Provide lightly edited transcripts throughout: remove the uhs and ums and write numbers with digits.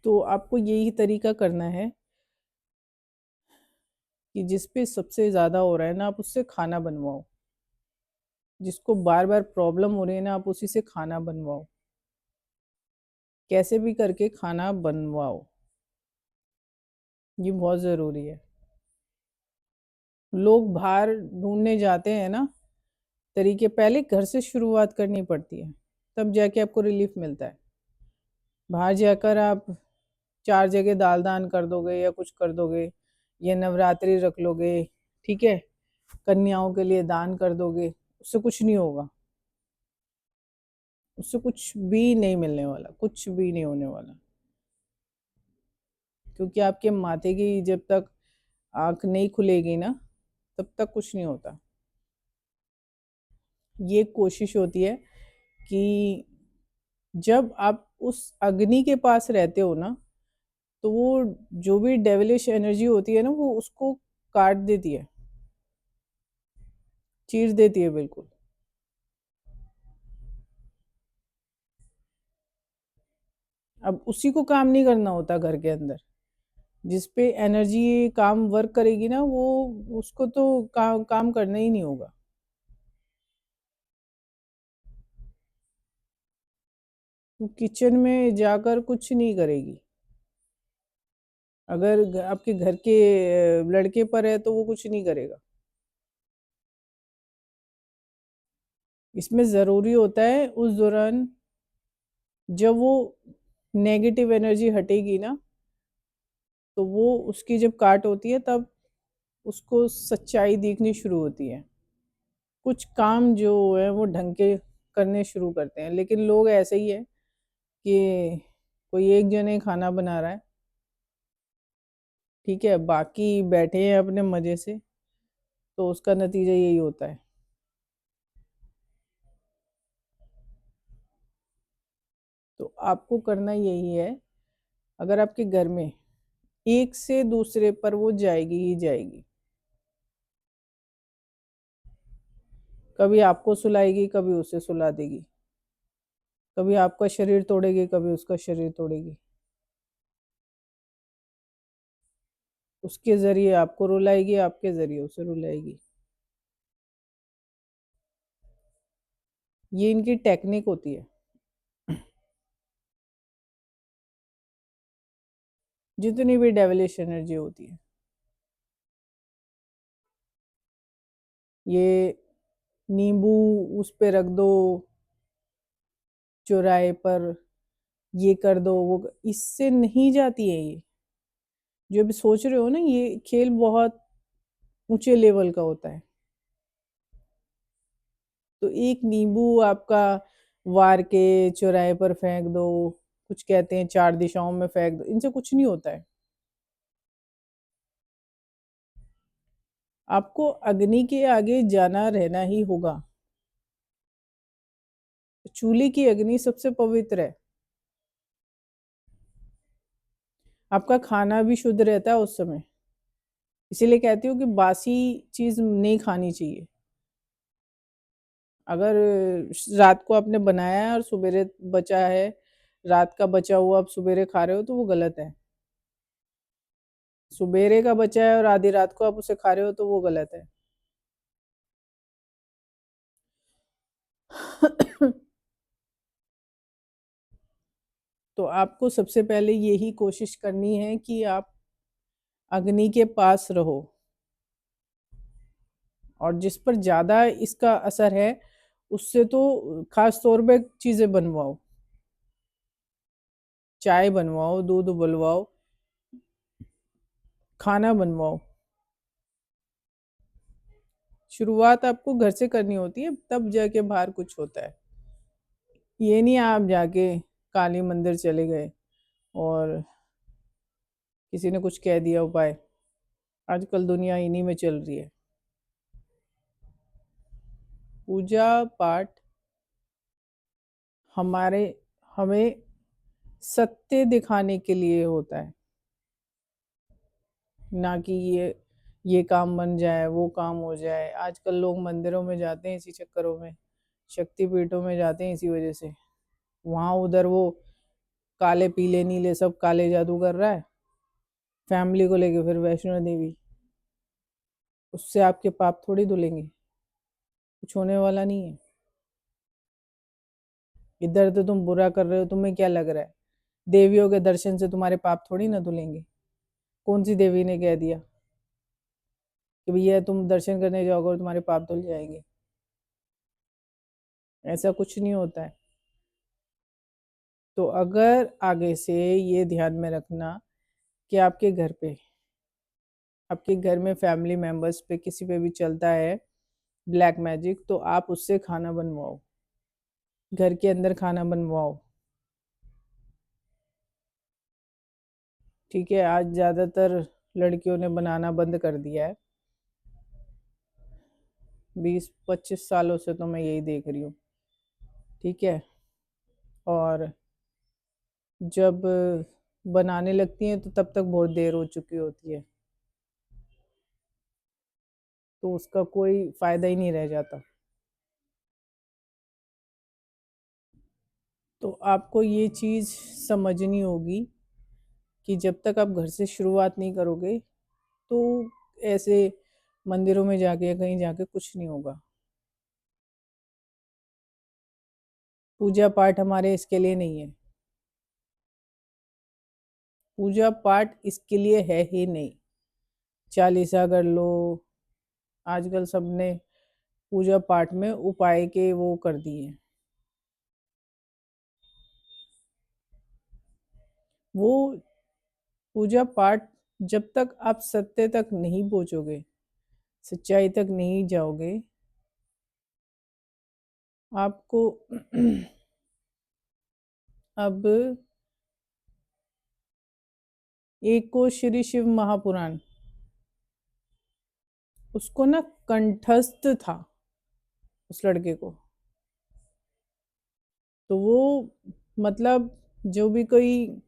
तो आपको यही तरीका करना है कि जिस पे सबसे ज़्यादा हो रहा है ना, आप उससे खाना बनवाओ। जिसको बार-बार प्रॉब्लम हो रही है ना, आप उसी से खाना बनवाओ। कैसे भी करके खाना बनवाओ। ये बहुत ज़रूरी है। लोग बाहर ढूँढने जाते हैं ना तरीके, पहले घर से शुरुआत करनी पड़ती है, तब जाके आपको रिलीफ़ मिलता है। बाहर जाकर आप 4 जगह दाल दान कर दोगे या कुछ कर दोगे, या नवरात्रि रख लोगे, ठीक है? कन्याओं के लिए दान कर दोगे, उससे कुछ नहीं होगा। उससे कुछ भी नहीं मिलने वाला, कुछ भी नहीं होने वाला। क्योंकि आपके माथे की जब तक आँख नहीं खुलेगी ना, तब तक कुछ नहीं होता। ये कोशिश होती है कि जब आप उस अग्नि के पास रहते हो ना, तो वो जो भी डेविलिश एनर्जी होती है ना, वो उसको काट देती है, चीर देती है बिल्कुल। अब उसी को काम नहीं करना होता घर के अंदर। जिस पे एनर्जी काम वर्क करेगी ना, वो उसको तो काम करना ही नहीं होगा। वो किचन में जाकर कुछ नहीं करेगी। अगर आपके घर के लड़के पर है तो वो कुछ नहीं करेगा। इसमें ज़रूरी होता है उस दौरान, जब वो नेगेटिव एनर्जी हटेगी ना, तो वो उसकी जब काट होती है, तब उसको सच्चाई दिखनी शुरू होती है। कुछ काम जो है वो ढंग के करने शुरू करते हैं, लेकिन लोग ऐसे ही है कि कोई एक जने खाना बना रहा है, ठीक है, बाकी बैठे हैं अपने मज़े से, तो उसका नतीजा यही होता है। तो आपको करना यही है, अगर आपके घर में एक से दूसरे पर वो जाएगी ही जाएगी। कभी आपको सुलाएगी, कभी उसे सुला देगी। कभी आपका शरीर तोड़ेगी, कभी उसका शरीर तोड़ेगी। उसके ज़रिए आपको रुलाएगी, आपके ज़रिए उसे रुलाएगी। ये इनकी टेक्निक होती है। जितनी भी डेविलिश एनर्जी होती है, ये नींबू उस पे रख दो चौराहे पर, ये कर दो, वो इससे नहीं जाती है ये। जो अभी सोच रहे हो ना, ये खेल बहुत ऊँचे लेवल का होता है। तो एक नींबू आपका वार के चौराहे पर फेंक दो, कुछ कहते हैं 4 दिशाओं में फेंक दो, इनसे कुछ नहीं होता है। आपको अग्नि के आगे जाना रहना ही होगा। चूल्हे की अग्नि सबसे पवित्र है। आपका खाना भी शुद्ध रहता है उस समय। इसीलिए कहती हूँ कि बासी चीज़ नहीं खानी चाहिए। अगर रात को आपने बनाया है और सुबेरे बचा है, रात का बचा हुआ आप सुबेरे खा रहे हो, तो वो गलत है। सुबेरे का बचा है और आधी रात को आप उसे खा रहे हो, तो वो गलत है। तो आपको सबसे पहले यही कोशिश करनी है कि आप अग्नि के पास रहो, और जिस पर ज़्यादा इसका असर है, उससे तो खास तौर पे चीज़ें बनवाओ। चाय बनवाओ, दूध उबलवाओ, खाना बनवाओ। शुरुआत आपको घर से करनी होती है, तब जाके बाहर कुछ होता है। ये नहीं आप जाके काली मंदिर चले गए और किसी ने कुछ कह दिया उपाय। आजकल दुनिया इन्हीं में चल रही है। पूजा पाठ हमारे हमें सत्य दिखाने के लिए होता है, ना कि ये काम बन जाए, वो काम हो जाए। आजकल लोग मंदिरों में जाते हैं इसी चक्करों में शक्तिपीठों में जाते हैं इसी वजह से। वहाँ उधर वो काले पीले नीले सब काले जादू कर रहा है, फैमिली को लेके फिर वैष्णो देवी। उससे आपके पाप थोड़ी धुलेंगे, कुछ होने वाला नहीं है। इधर तो तुम बुरा कर रहे हो, तुम्हें क्या लग रहा है देवियों के दर्शन से तुम्हारे पाप थोड़ी ना धुलेंगे? कौन सी देवी ने कह दिया कि भैया तुम दर्शन करने जाओगे और तुम्हारे पाप धुल जाएंगे? ऐसा कुछ नहीं होता है। तो अगर आगे से ये ध्यान में रखना कि आपके घर में फैमिली मेंबर्स पे किसी पे भी चलता है ब्लैक मैजिक, तो आप उससे खाना बनवाओ, घर के अंदर खाना बनवाओ। ठीक है, आज ज़्यादातर लड़कियों ने बनाना बंद कर दिया है। 20-25 सालों से तो मैं यही देख रही हूँ। ठीक है, और जब बनाने लगती हैं तो तब तक बहुत देर हो चुकी होती है, तो उसका कोई फायदा ही नहीं रह जाता। तो आपको ये चीज़ समझनी होगी कि जब तक आप घर से शुरुआत नहीं करोगे तो ऐसे मंदिरों में जाके या कहीं जाके कुछ नहीं होगा। पूजा पाठ हमारे इसके लिए नहीं है, पूजा पाठ इसके लिए है ही नहीं। चालीसा कर लो, आजकल सबने पूजा पाठ में उपाय के वो कर दिए। वो पूजा पाठ जब तक आप सत्य तक नहीं पहुंचोगे, सच्चाई तक नहीं जाओगे, आपको अब एक को श्री शिव महापुराण, उसको ना कंठस्थ था उस लड़के को। तो वो मतलब जो भी कोई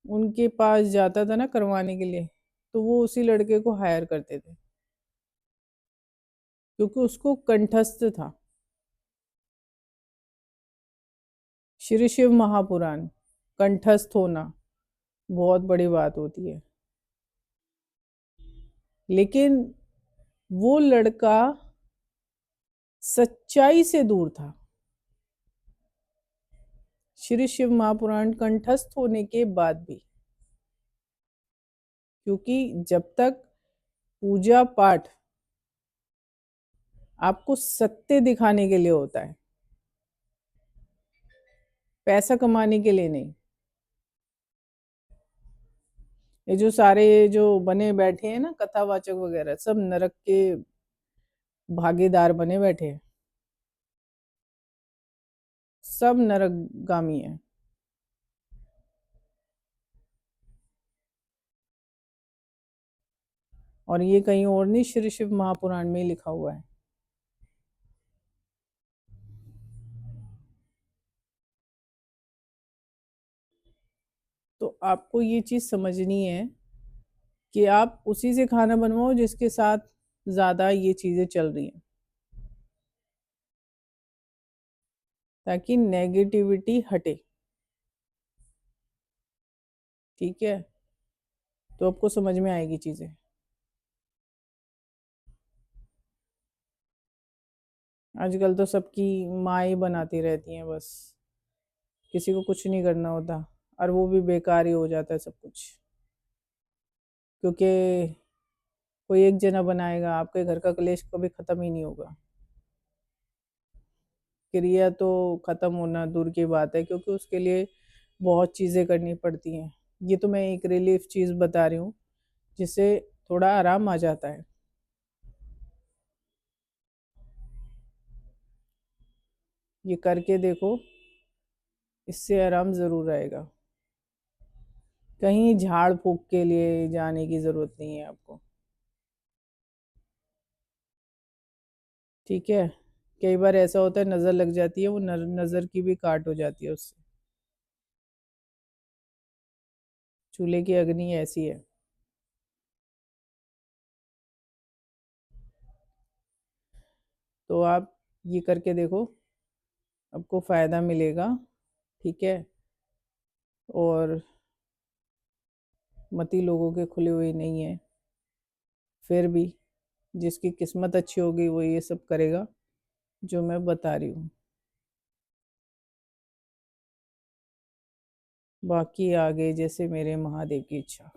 उनके पास जाता था ना करवाने के लिए, तो वो उसी लड़के को हायर करते थे क्योंकि उसको कंठस्थ था। श्री शिव महापुराण कंठस्थ होना बहुत बड़ी बात होती है। लेकिन वो लड़का सच्चाई से दूर था। श्री शिव महापुराण कंठस्थ होने के बाद भी, क्योंकि जब तक पूजा पाठ आपको सत्य दिखाने के लिए होता है, पैसा कमाने के लिए नहीं। ये जो सारे जो बने बैठे हैं ना कथावाचक वगैरह, सब नरक के भागीदार बने बैठे हैं, सब नरकगामी है। और ये कहीं और नहीं, श्री शिव महापुराण में लिखा हुआ है। तो आपको ये चीज समझनी है कि आप उसी से खाना बनवाओ जिसके साथ ज्यादा ये चीजें चल रही हैं, ताकि नेगेटिविटी हटे। ठीक है, तो आपको समझ में आएगी चीजें। आजकल तो सबकी माँ ही बनाती रहती हैं बस, किसी को कुछ नहीं करना होता, और वो भी बेकार ही हो जाता है सब कुछ। क्योंकि कोई एक जना बनाएगा, आपके घर का कलेश कभी खत्म ही नहीं होगा। क्रिया तो खत्म होना दूर की बात है, क्योंकि उसके लिए बहुत चीजें करनी पड़ती हैं। ये तो मैं एक रिलीफ चीज बता रही हूँ जिससे थोड़ा आराम आ जाता है। ये करके देखो, इससे आराम जरूर आएगा। कहीं झाड़ फूक के लिए जाने की जरूरत नहीं है आपको। ठीक है, कई बार ऐसा होता है नजर लग जाती है, वो नजर की भी काट हो जाती है उससे। चूल्हे की अग्नि ऐसी है। तो आप ये करके देखो, आपको फ़ायदा मिलेगा, ठीक है। और मती लोगों के खुले हुए नहीं है, फिर भी जिसकी किस्मत अच्छी होगी वो ये सब करेगा जो मैं बता रही हूँ। बाकी आगे जैसे मेरे महादेव की इच्छा।